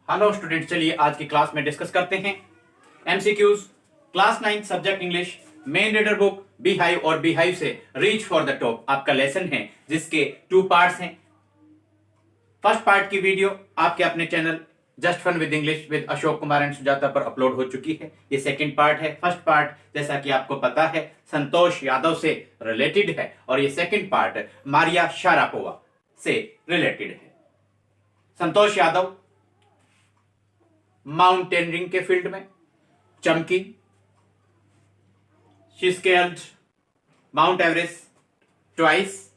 Hello student, चलिए आज की क्लास में डिस्कस करते हैं MCQs class 9 subject English main reader book bee hive और बी हाइव से रीच फॉर द टॉप आपका लेसन है जिसके 2 पार्ट्स हैं। फर्स्ट पार्ट की वीडियो आपके अपने channel just fun with English with Ashok Kumar and Sujata पर अपलोड हो चुकी है। ये सेकंड पार्ट है। फर्स्ट पार्ट जैसा कि आपको पता है संतोष यादव से रिलेटेड है और ये सेकंड पार्ट मारिया शारापोवा से रिलेटेड है। संतोष यादव माउंटेनियरिंग के फील्ड में चमकी। She scaled mount Everest twice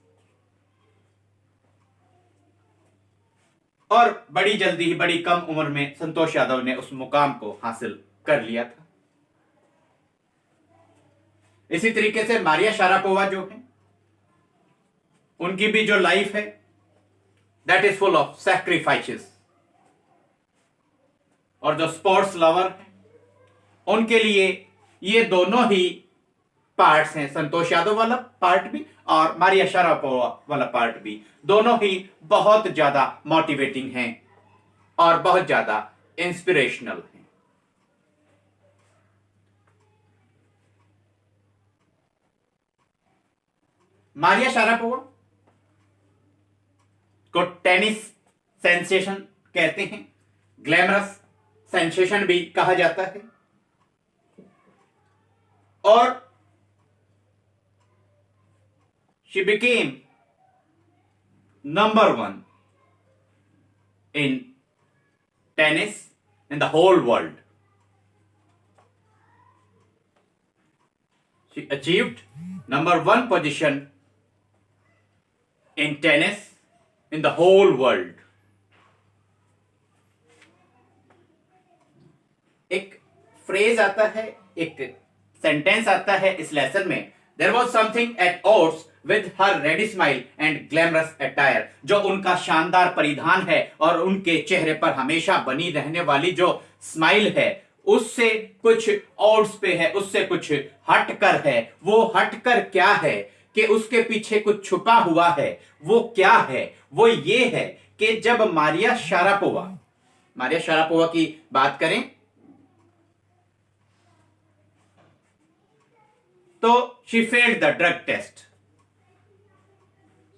और बड़ी जल्दी ही बड़ी कम उम्र में संतोष यादव ने उस मुकाम को हासिल कर लिया था। इसी तरीके से मारिया शारापोवा जो है उनकी भी जो लाइफ है that is full of sacrifices और जो स्पोर्ट्स लवर है उनके लिए ये दोनों ही पार्ट्स हैं, संतोष यादव वाला पार्ट भी और मारिया शारापोवा वाला पार्ट भी, दोनों ही बहुत ज्यादा मोटिवेटिंग हैं और बहुत ज्यादा इंस्पिरेशनल हैं। मारिया शारापोवा को टेनिस सेंसेशन कहते हैं, ग्लैमरस सेंसेशन भी कहा जाता है और she became number 1 in tennis in the whole world. She achieved number 1 position in tennis in the whole world. एक फ्रेज आता है, एक सेंटेंस आता है इस लेसन में, there was something at odds with her ready smile and glamorous attire. जो उनका शानदार परिधान है और उनके चेहरे पर हमेशा बनी रहने वाली जो स्माइल है उससे कुछ ऑड्स पे है, उससे कुछ हटकर है। वो हटकर क्या है कि उसके पीछे कुछ छुपा हुआ है। वो क्या है? वो ये है कि जब मारिया शारापोवा की बात करें तो she failed the drug test.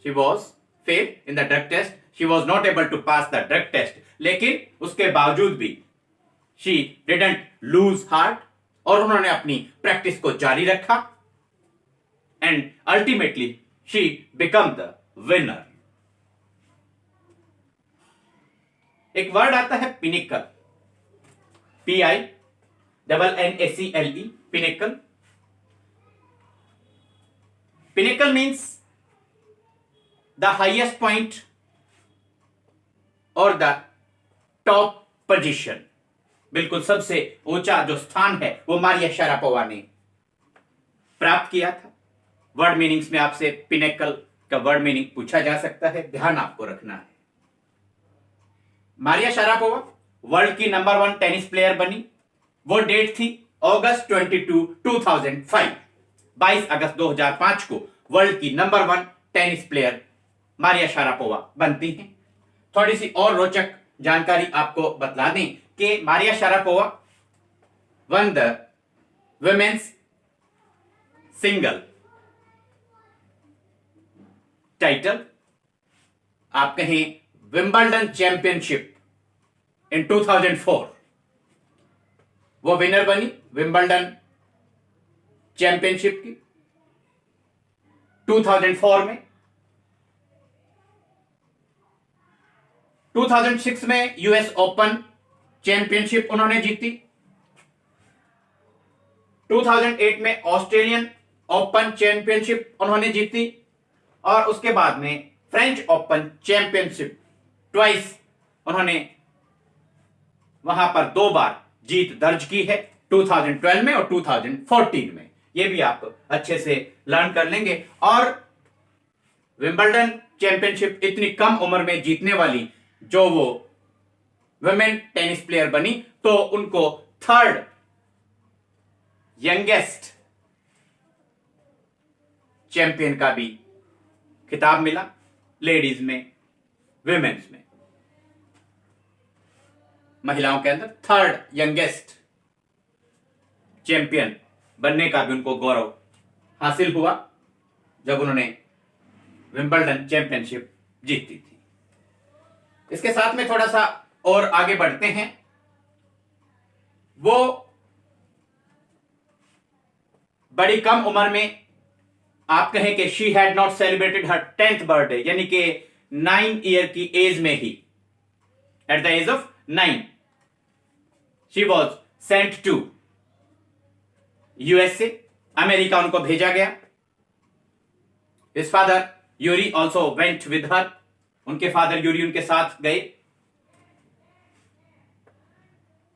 She was failed in the drug test. She was not able to pass the drug test. लेकिन उसके बावजूद भी she didn't lose heart और उन्होंने अपनी प्रैक्टिस को जारी रखा and ultimately she became the winner. एक वर्ड आता है pinnacle, PINNACLE, pinnacle. Pinnacle means the highest point or the top position। बिल्कुल सबसे ऊंचा जो स्थान है वो मारिया शारापोवा ने प्राप्त किया था। वर्ड मीनिंग्स में आपसे पिनेकल का वर्ड मीनिंग पूछा जा सकता है, ध्यान आपको रखना है। मारिया शारापोवा वर्ल्ड की नंबर 1 टेनिस प्लेयर बनी। वो डेट थी अगस्त 22, 2005। 22 अगस्त 2005 को वर्ल्ड की number 1 tennis player Maria Sharapova बनती हैं। थोड़ी सी और रोचक जानकारी आपको बतला दें कि Maria Sharapova won the women's single title, आप कहें विंबलडन चैंपियनशिप इन 2004। वो विनर बनी विंबलडन चैंपियनशिप की 2004 में। 2006 में यूएस ओपन चैंपियनशिप उन्होंने जीती। 2008 में ऑस्ट्रेलियन ओपन चैंपियनशिप उन्होंने जीती और उसके बाद में फ्रेंच ओपन चैंपियनशिप ट्वाइस उन्होंने वहां पर 2 बार जीत दर्ज की है, 2012 में और 2014 में। ये भी आप अच्छे से लर्न कर लेंगे। और विंबलडन चैंपियनशिप इतनी कम उम्र में जीतने वाली जो वो वुमेन टेनिस प्लेयर बनी तो उनको 3rd यंगेस्ट चैंपियन का भी खिताब मिला, लेडीज में, विमेन्स में। महिलाओं के अंदर थर्ड यंगेस्ट चैंपियन बनने का भी उनको गौरव हासिल हुआ जब उन्होंने विंबलडन चैंपियनशिप जीती थी। इसके साथ में थोड़ा सा और आगे बढ़ते हैं। वो बड़ी कम उम्र में, आप कहें कि she had not celebrated her 10th birthday, यानी कि 9 ईयर की एज में ही, at the age of 9 she was sent to USA, America उनको भेजा गया। His father Yuri also went with her, उनके फादर यूरी उनके साथ गए।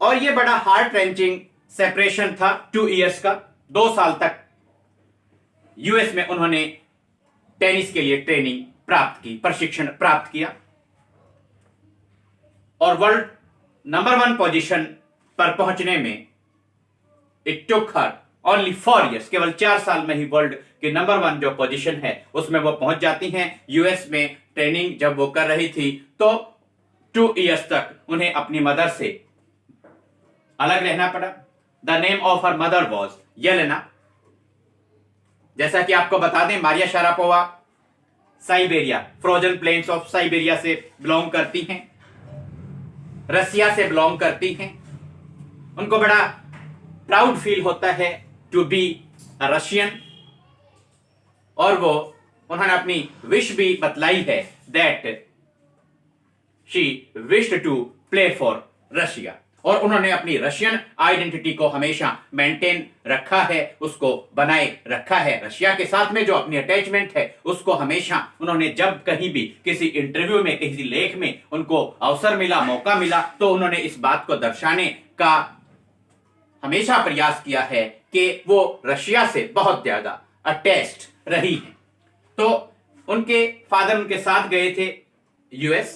और यह बड़ा हार्ट रेंचिंग सेपरेशन था 2 इयर्स का। 2 साल तक यूएस में उन्होंने टेनिस के लिए ट्रेनिंग प्राप्त की, प्रशिक्षण प्राप्त किया, और वर्ल्ड नंबर 1 पोजीशन पर पहुंचने में it took her only 4 years, केवल 4 साल में ही वर्ल्ड के नंबर 1 जो पोजीशन है उसमें वो पहुंच जाती हैं। यूएस में ट्रेनिंग जब वो कर रही थी तो 2 इयर्स तक उन्हें अपनी मदर से अलग रहना पड़ा। The name of her mother was Yelena. जैसा कि आपको बता दें, Maria Sharapova Siberia, frozen plains of Siberia से बिलोंग करती हैं, रसिया से बिलोंग करती हैं। उनको बड़ा प्राउड फील होता है टू बी अ रशियन, और वो उन्होंने अपनी विश भी बतलाई है that she wished to play for Russia, और उन्होंने अपनी रशियन आइडेंटिटी को हमेशा मेंटेन रखा है, उसको बनाए रखा है। रशिया के साथ में जो अपनी अटैचमेंट है उसको हमेशा उन्होंने, जब कहीं भी किसी इंटरव्यू में, किसी लेख में उनको अवसर मिला, मौका मिला, तो उन्होंने इस बात को दर्शाने का हमेशा प्रयास किया है कि वो रशिया से बहुत ज्यादा अटैच्ड रही है। तो उनके फादर उनके साथ गए थे यूएस,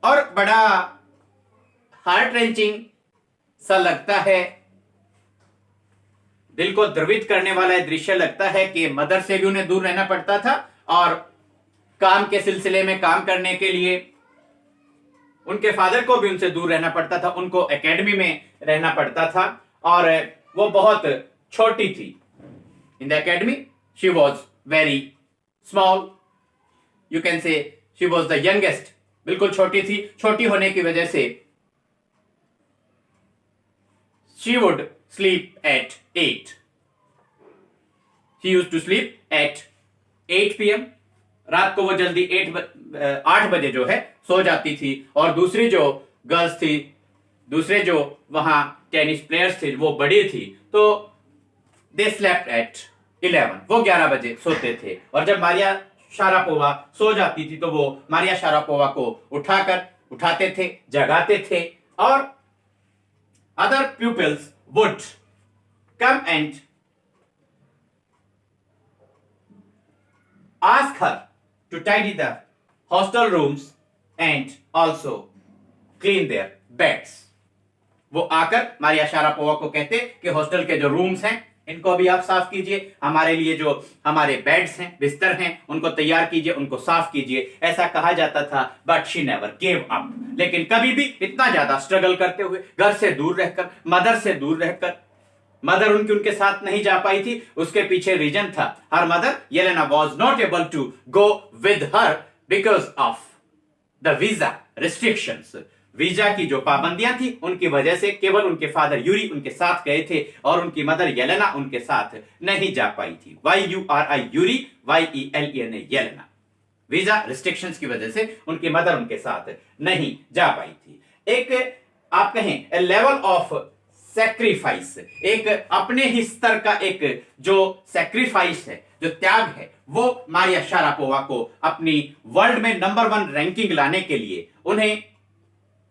और बड़ा हार्ट रेंचिंग सा लगता है, दिल को द्रवित करने वाला दृश्य लगता है कि मदर से भी उन्हें दूर रहना पड़ता था, और काम के सिलसिले में काम करने के लिए उनके फादर को भी उनसे दूर रहना पड़ता था, उनको एकेडमी में रहना पड़ता था, और वो बहुत छोटी थी। In the academy she was very small, you can say she was the youngest, बिल्कुल छोटी थी। छोटी होने की वजह से she would sleep at 8. She used to sleep at 8 p.m. रात को वो जल्दी 8 बजे जो है सो जाती थी, और दूसरी जो गर्ल्स थी, दूसरे जो वहां टेनिस प्लेयर्स थे, वो बड़ी थी, तो दे स्लेप्ट एट 11, वो 11 बजे सोते थे। और जब मारिया शारापोवा सो जाती थी तो वो मारिया शारापोवा को उठाते थे, जगाते थे, और other pupils would come and ask her to tidy the hostel rooms and also clean their beds. वो आकर मारिया शारापोवा को कहते कि हॉस्टल के जो रूम्स हैं इनको भी आप साफ कीजिए, हमारे लिए जो हमारे बेड्स हैं, बिस्तर हैं, उनको तैयार कीजिए, उनको साफ कीजिए, ऐसा कहा जाता था। But she never gave up, लेकिन कभी भी इतना ज्यादा स्ट्रगल करते हुए, घर से दूर रहकर, मदर से दूर रहकर, मदर उनके साथ नहीं जा पाई थी, उसके पीछे रीजन था her mother Yelena was not able to go with her because of the visa restrictions. Visa की जो पाबंदियां थी उनकी वजह से केवल उनके फादर यूरी उनके साथ गए थे, और उनकी मदर येलेना उनके साथ नहीं जा पाई थी। YURI Yuri, YELENA Yelena. Visa restrictions की वजह से उनकी मदर उनके साथ नहीं जा पाई थी। एक आप कहें ए लेवल ऑफ सैक्रिफाइस, एक अपने ही स्तर का एक जो सैक्रिफाइस है, जो त्याग है, वो मारिया शारापोवा को अपनी वर्ल्ड में नंबर 1 रैंकिंग लाने के लिए उन्हें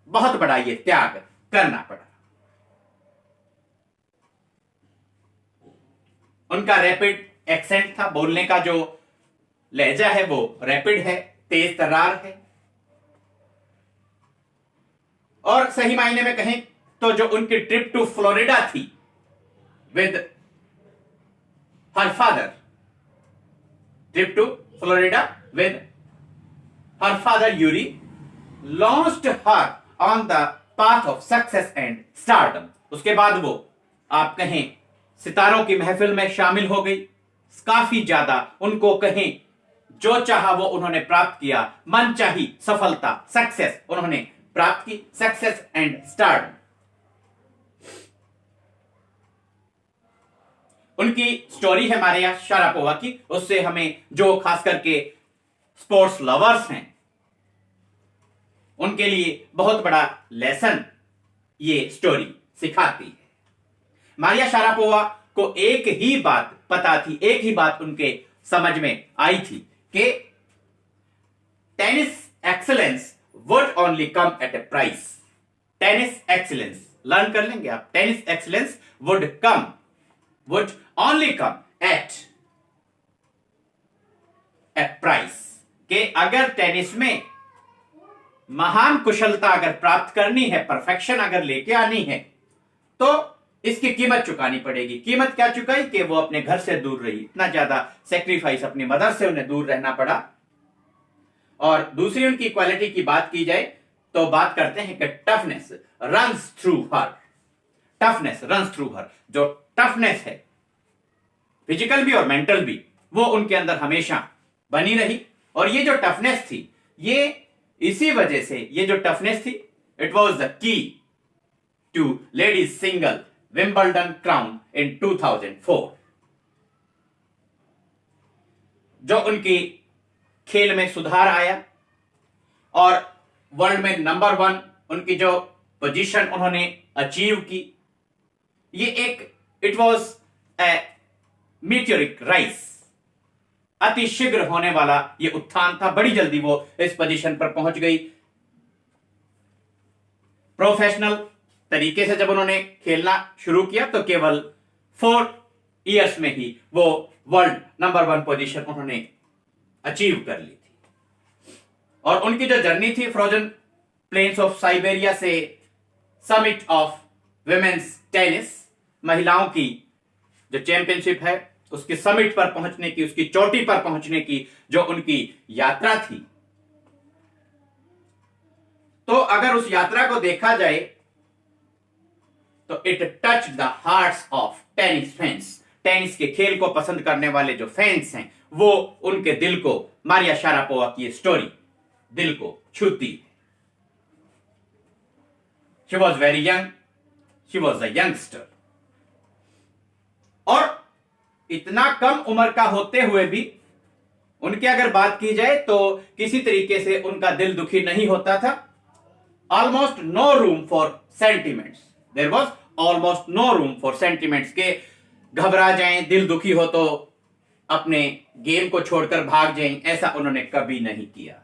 बहुत बड़ा ये त्याग करना पड़ा। उनका रैपिड एक्सेंट था, बोलने का जो लहजा है वो रैपिड है, तेज तर्रार है, और सही मायने में कहें तो जो उनकी ट्रिप टू फ्लोरिडा थी with her father, trip to Florida with her father Yuri launched her on the path of success and stardom. उसके बाद वो आप कहें सितारों की महफिल में शामिल हो गई, काफी ज्यादा उनको कहें जो चाहा वो उन्होंने प्राप्त किया, मनचाही सफलता, सक्सेस उन्होंने प्राप्त की, सक्सेस एंड स्टारडम। उनकी स्टोरी है मारिया शारापोवा की, उससे हमें जो खास करके स्पोर्ट्स लवर्स हैं उनके लिए बहुत बड़ा लेसन ये स्टोरी सिखाती है। मारिया शारापोवा को एक ही बात पता थी, एक ही बात उनके समझ में आई थी कि tennis excellence would only come at a price. Tennis excellence learn कर लेंगे आप, tennis excellence would only come at a price. कि अगर टेनिस में महान कुशलता अगर प्राप्त करनी है, परफेक्शन अगर लेके आनी है, तो इसकी कीमत चुकानी पड़ेगी। कीमत क्या चुकाई कि वो अपने घर से दूर रही, इतना ज्यादा सेक्रीफाइस अपनी मदर से उन्हें दूर रहना पड़ा। और दूसरी उनकी क्वालिटी की बात की जाए तो बात करते हैं कि टफनेस रन्स थ्रू हर। टफनेस रन्स थ्रू हर, जो टफनेस है फिजिकल भी और मेंटल भी, वो उनके अंदर हमेशा बनी रही। और ये जो टफनेस थी, ये इसी वजह से, ये जो टफनेस थी, it was the key to ladies single Wimbledon crown in 2004। जो उनकी खेल में सुधार आया और वर्ल्ड में नंबर 1 उनकी जो पोजीशन उन्होंने अचीव की, ये एक it was a meteoric rise, अति शीघ्र होने वाला ये उत्थान था। बड़ी जल्दी वो इस पोजीशन पर पहुंच गई। प्रोफेशनल तरीके से जब उन्होंने खेलना शुरू किया तो केवल 4 इयर्स में ही वो वर्ल्ड नंबर 1 पोजीशन उन्होंने अचीव कर ली थी। और उनकी जो जर्नी थी फ्रोजन प्लेन्स ऑफ साइबेरिया से समिट ऑफ विमेन्स टेनिस, महिलाओं की जो चैंपियनशिप है उसकी समिट पर पहुंचने की, उसकी चोटी पर पहुंचने की जो उनकी यात्रा थी, तो अगर उस यात्रा को देखा जाए तो it touch the hearts of tennis fans. Tennis के खेल को पसंद करने वाले जो फैंस हैं, वो उनके दिल को, मारिया शारापोवा की स्टोरी दिल को छूती है। She was very young, she was a youngster, और इतना कम उम्र का होते हुए भी उनकी अगर बात की जाए तो किसी तरीके से उनका दिल दुखी नहीं होता था। Almost no room for sentiments, there was almost no room for sentiments, के घबरा जाएं, दिल दुखी हो तो अपने गेम को छोड़कर भाग जाएं, ऐसा उन्होंने कभी नहीं किया।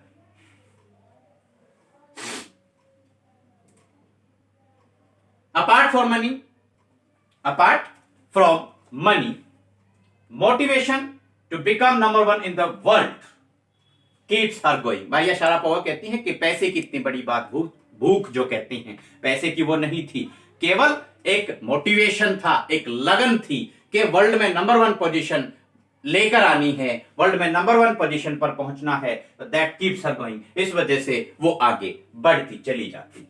Apart from money, motivation to become number 1 in the world keeps her going. Maria Sharapova कहती हैं कि पैसे की इतनी बड़ी बात, भूख जो कहते हैं, पैसे की वो नहीं थी, केवल एक मोटिवेशन था, एक लगन थी कि वर्ल्ड में नंबर 1 पोजीशन लेकर आनी है, वर्ल्ड में नंबर 1 पोजीशन पर पहुंचना है। दैट कीप्स हर गोइंग, इस वजह से वो आगे बढ़ती चली जाती।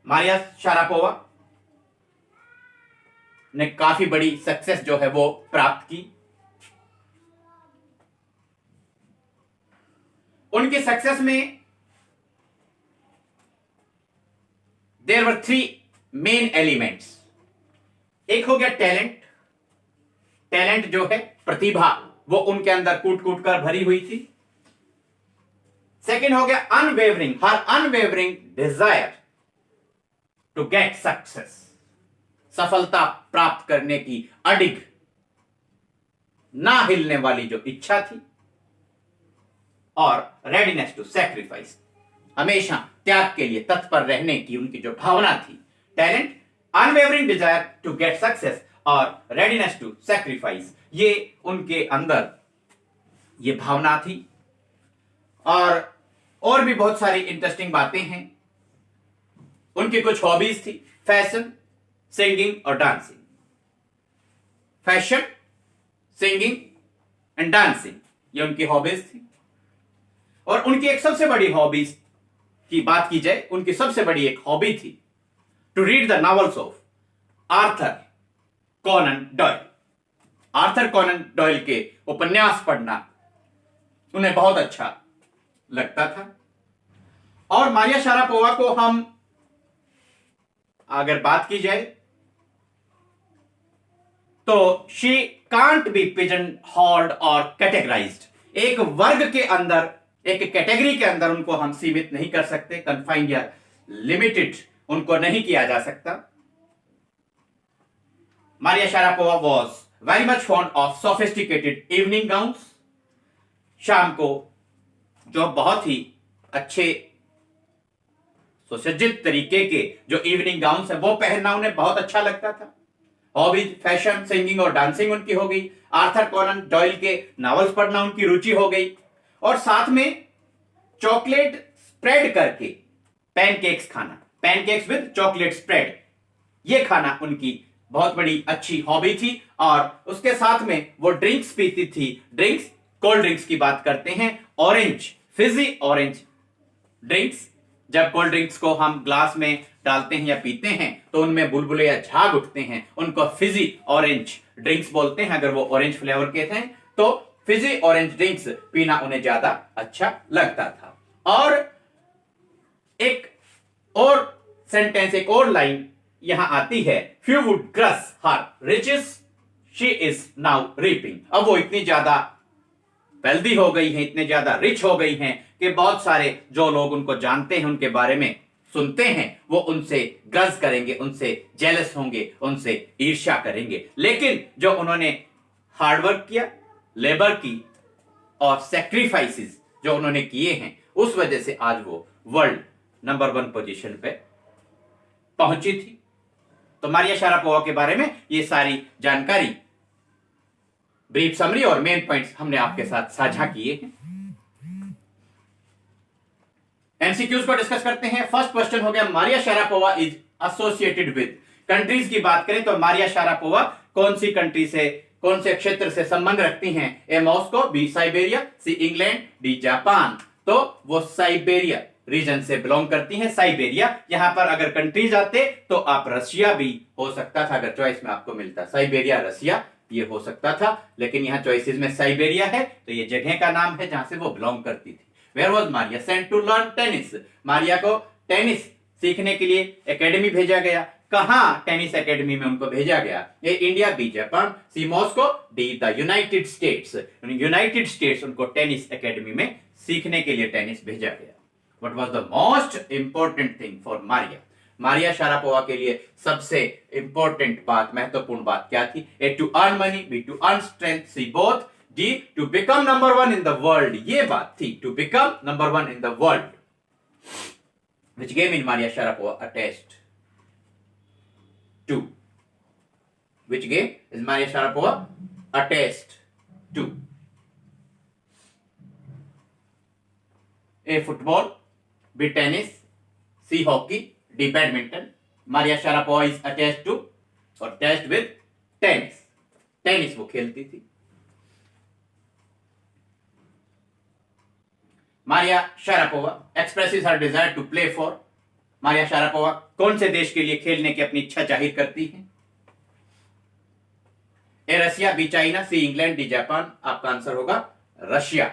मारिया शारापोवा ने काफी बड़ी सक्सेस जो है वो प्राप्त की। उनकी सक्सेस में देयर वर 3 मेन एलिमेंट्स। एक हो गया टैलेंट, टैलेंट जो है प्रतिभा, वो उनके अंदर कूट कूट कर भरी हुई थी। सेकंड हो गया unwavering, her unwavering desire to get success, सफलता प्राप्त करने की अडिग, ना हिलने वाली जो इच्छा थी। और रेडीनेस टू सैक्रिफाइस, हमेशा त्याग के लिए तत्पर रहने की उनकी जो भावना थी। Talent, unwavering desire to get success और रेडीनेस टू सैक्रिफाइस, ये उनके अंदर ये भावना थी। और भी बहुत सारी इंटरेस्टिंग बातें हैं। उनकी कुछ हॉबीज थी, फैशन, सिंगिंग और dancing. Fashion, singing and dancing, ये उनकी हॉबीज थी। और उनकी एक सबसे बड़ी हॉबीज की बात की जाए, उनकी सबसे बड़ी एक हॉबी थी to read the novels of Arthur Conan Doyle. Arthur Conan Doyle के उपन्यास पढ़ना उन्हें बहुत अच्छा लगता था। और मारिया शारापोवा को हम अगर बात की जाए तो she can't be pigeon hold और कैटेगराइज्ड। एक वर्ग के अंदर, एक कैटेगरी के अंदर उनको हम सीमित नहीं कर सकते, कन्फाइंड या लिमिटेड उनको नहीं किया जा सकता। Maria Sharapova was very much fond of sophisticated evening gowns. शाम को जो बहुत ही अच्छे सुसज्जित तरीके के जो इवनिंग गाउन्स है वो पहनना उन्हें बहुत अच्छा लगता था। हॉबीज फैशन, सिंगिंग और डांसिंग उनकी हो गई। आर्थर कॉनन डॉयल के नॉवेल्स पढ़ना उनकी रुचि हो गई। और साथ में चॉकलेट स्प्रेड करके पैनकेक्स खाना, पैनकेक्स विद चॉकलेट स्प्रेड, ये खाना उनकी बहुत बड़ी अच्छी हॉबी थी। और उसके साथ में वो ड्रिंक्स पीती थी। ड्रिंक्स, कोल्ड ड्रिंक्स की बात करते हैं, ऑरेंज, फिजी ऑरेंज ड्रिंक्स। जब कोल्ड ड्रिंक्स को हम ग्लास में डालते हैं या पीते हैं तो उनमें बुलबुले या झाग उठते हैं, उनको फिजी ऑरेंज ड्रिंक्स बोलते हैं। अगर वो ऑरेंज फ्लेवर के थे तो फिजी ऑरेंज ड्रिंक्स पीना उन्हें ज्यादा अच्छा लगता था। और एक और सेंटेंस, एक और लाइन यहां आती है, few would grudge her riches, she is now reaping. अब वो इतनी ज्यादा वेल्दी हो गई हैं, इतने ज्यादा रिच हो गई हैं कि बहुत सारे जो लोग उनको जानते हैं, उनके बारे में सुनते हैं, वो उनसे ग्रज करेंगे, उनसे जेलस होंगे, उनसे ईर्ष्या करेंगे। लेकिन जो उन्होंने हार्डवर्क किया, लेबर की और सैक्रिफाइसेस जो उन्होंने किए हैं, उस वजह से आज वो वर्ल्ड नंबर 1 पोजीशन पे पहुंची थी। तो मारिया शारापोवा के बारे में ये सारी जानकारी, ब्रीफ समरी और मेन पॉइंट्स हमने आपके साथ साझा किए हैं। एमसीक्यूज को डिस्कस करते हैं। फर्स्ट क्वेश्चन हो गया, Maria Sharapova is associated with. Countries की बात करें तो मारिया शारापोवा कौन सी कंट्री से, कौन से क्षेत्र से संबंध रखती हैं? A Moscow, B Siberia, C England, D Japan. तो वो साइबेरिया रीजन से बिलोंग करती हैं। साइबेरिया, यहां पर अगर कंट्रीज आते तो आप रशिया भी हो सकता था, अगर चॉइस में आपको मिलता। साइबेरिया, रशिया ये हो सकता था, लेकिन यहां चॉइसेस में साइबेरिया है, तो ये जगह का नाम है जहां से वो बिलोंग करती थी। Where was Maria sent to learn tennis? Maria को टेनिस सीखने के लिए एकेडमी भेजा गया। कहां टेनिस एकेडमी में उनको भेजा गया? A India, B Japan, C Moscow, D the United States. United States उनको टेनिस एकेडमी में सीखने के लिए टेनिस भेजा गया। What was the most important thing for Maria? Maria Sharapova के लिए सबसे इंपॉर्टेंट बात, महत्वपूर्ण बात क्या थी? A to earn money, B to earn strength, C both, D to become number 1 in the world. ये बात थी, to become number 1 in the world. Which game in Maria Sharapova attached to? Which game is Maria Sharapova attached to? A football, B tennis, C hockey, D badminton. Maria Sharapova is attached to or attached with tennis. Tennis वो खेलती थी। Maria Sharapova expresses her desire to play for. Maria Sharapova कौन से देश के लिए खेलने की अपनी इच्छा जाहिर करती हैं? A Russia, B China, C England, D Japan. आपका आंसर होगा रशिया।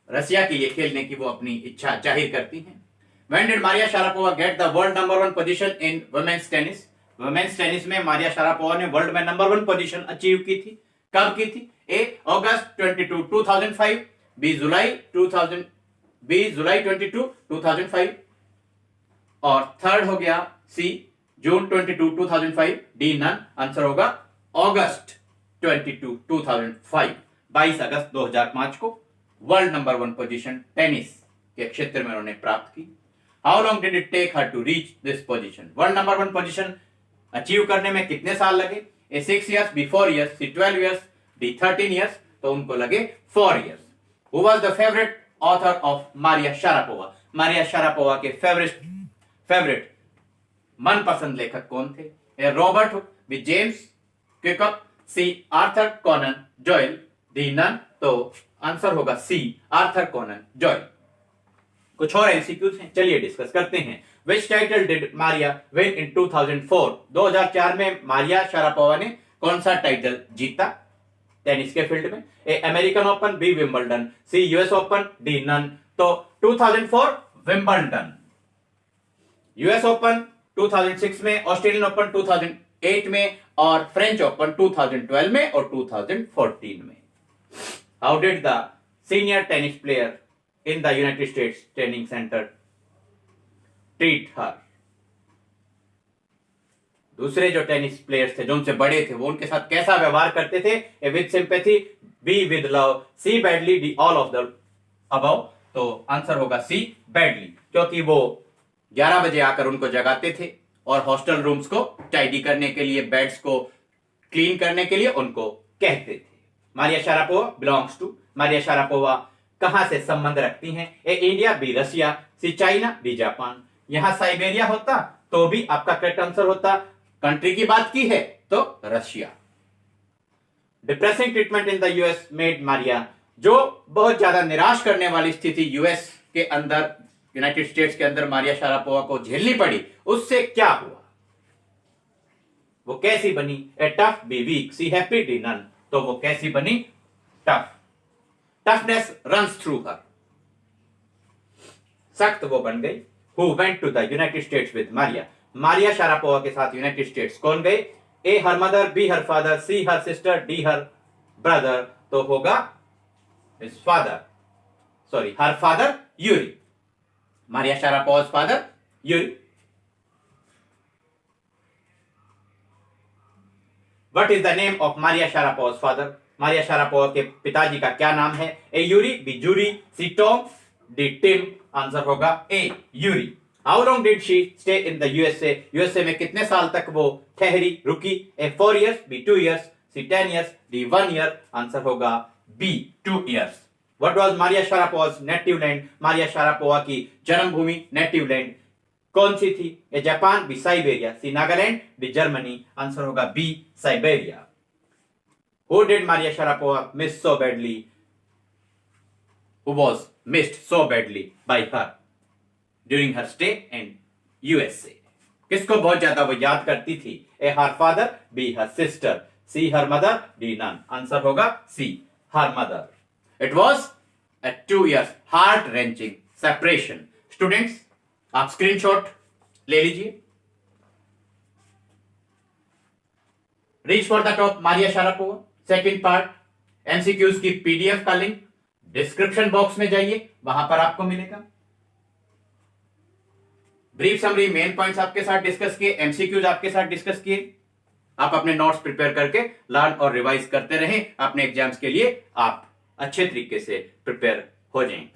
रशिया के लिए खेलने की वो अपनी इच्छा जाहिर करती हैं। When did Maria Sharapova get the world number 1 position in women's tennis? Women's tennis में मारिया शारापोवा ने वर्ल्ड में नंबर 1 पोजीशन अचीव की थी। कब की थी? ए अगस्त 22, 2005, बी जुलाई 22, 2005 और थर्ड हो गया सी जून 22, 2005, डी नन। आंसर होगा अगस्त 22, 2005। 22 अगस्त 2005 को वर्ल्ड नंबर 1 पोजीशन टेनिस के क्षेत्र में उन्होंने प्राप्त की। How long did it take her to reach this position? World number 1 position achieve करने में कितने साल लगे? A 6 years, B 4 years, C 12 years, D 13 years। तो उनको लगे 4 years। Who was the favourite author of Maria Sharapova? Maria Sharapova के favourite मनपसंद लेखक कौन थे? A Robert Hooke, B James Quickup, C Arthur Conan Doyle, D none. तो answer होगा सी, आर्थर कोनन डॉयल। कुछ और एमसीक्यूज हैं, चलिए डिस्कस करते हैं। Which title did Maria win in 2004? 2004 में मारिया शारापोवा ने कौन सा टाइटल जीता टेनिस के फील्ड में? ए अमेरिकन ओपन, बी विंबलडन, सी यूएस ओपन, डी नन। तो 2004 विंबलडन, यूएस ओपन 2006 में, ऑस्ट्रेलियन ओपन 2008 में और फ्रेंच ओपन 2012 में और 2014 में। How did the senior tennis player in the United States training center treat her? दूसरे जो टेनिस प्लेयर्स थे, जो उनसे बड़े थे, वो उनके साथ कैसा व्यवहार करते थे? A with sympathy, B with love, C badly, D all of the above. तो आंसर होगा सी बैडली, क्योंकि वो 11 बजे आकर उनको जगाते थे और हॉस्टल रूम्स को टाइडी करने के लिए, बेड्स को क्लीन करने के लिए उनको कहते थे। Maria Sharapova belongs to, Maria Sharapova कहां से संबंध रखती हैं? A India, B Russia, C China, D Japan. यहां साइबेरिया होता तो भी आपका करेक्ट आंसर होता। कंट्री की बात की है तो Russia. Depressing treatment in the US made Maria, जो बहुत ज्यादा निराश करने वाली स्थिति यूएस के अंदर, यूनाइटेड स्टेट्स के अंदर मारिया शारापोवा को झेलनी पड़ी, उससे क्या हुआ? वो कैसी बनी? A tough, B weak, C happy, D none. तो वो कैसी बनी? Tough. Toughness runs through her, सख्त वो बन गई। Who went to the United States with Maria, Maria Sharapova के साथ यूनाइटेड स्टेट्स कौन गए? A her mother, B her father, C her sister, D her brother. तो होगा his father, sorry her father Yuri, Maria Sharapova's father Yuri. What is the name of Maria Sharapova's father? Maria Sharapova के पिताजी का क्या नाम है? A Yuri, B Jury, C Tom, D Tim. Answer होगा A Yuri. How long did she stay in the USA? USA में कितने साल तक वो ठहरी, रुकी? A 4 years, B 2 years, C 10 years, D 1 year। Answer होगा B 2 years। What was Maria Sharapova's native land? Maria Sharapova की जन्मभूमि, नेटिव लैंड कौन सी थी? A Japan, B Siberia, C Nagaland, D Germany. Answer होगा B Siberia. Who did Maria Sharapova miss so badly? Who was missed so badly by her during her stay in USA? किसको बहुत ज्यादा वो याद करती थी? ए her father, B her sister, C her mother, D none। Answer होगा C her mother। It was a 2 years heart wrenching separation। Students, आप screenshot ले लीजिए। Reach for the top Maria Sharapova second part, MCQs की PDF का link description box में जाइए, वहां पर आपको मिलेगा। ब्रीफ समरी, मेन पॉइंट्स आपके साथ डिस्कस किए, एमसीक्यूज आपके साथ डिस्कस किए। आप अपने नोट्स प्रिपेयर करके लर्न और रिवाइज करते रहें, अपने एग्जाम्स के लिए आप अच्छे तरीके से प्रिपेयर हो जाएं।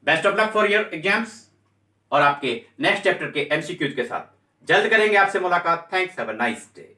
Best of luck for your exams, और आपके नेक्स्ट चैप्टर के एमसीक्यूज के साथ जल्द करेंगे आपसे मुलाकात। Thanks, have a nice day.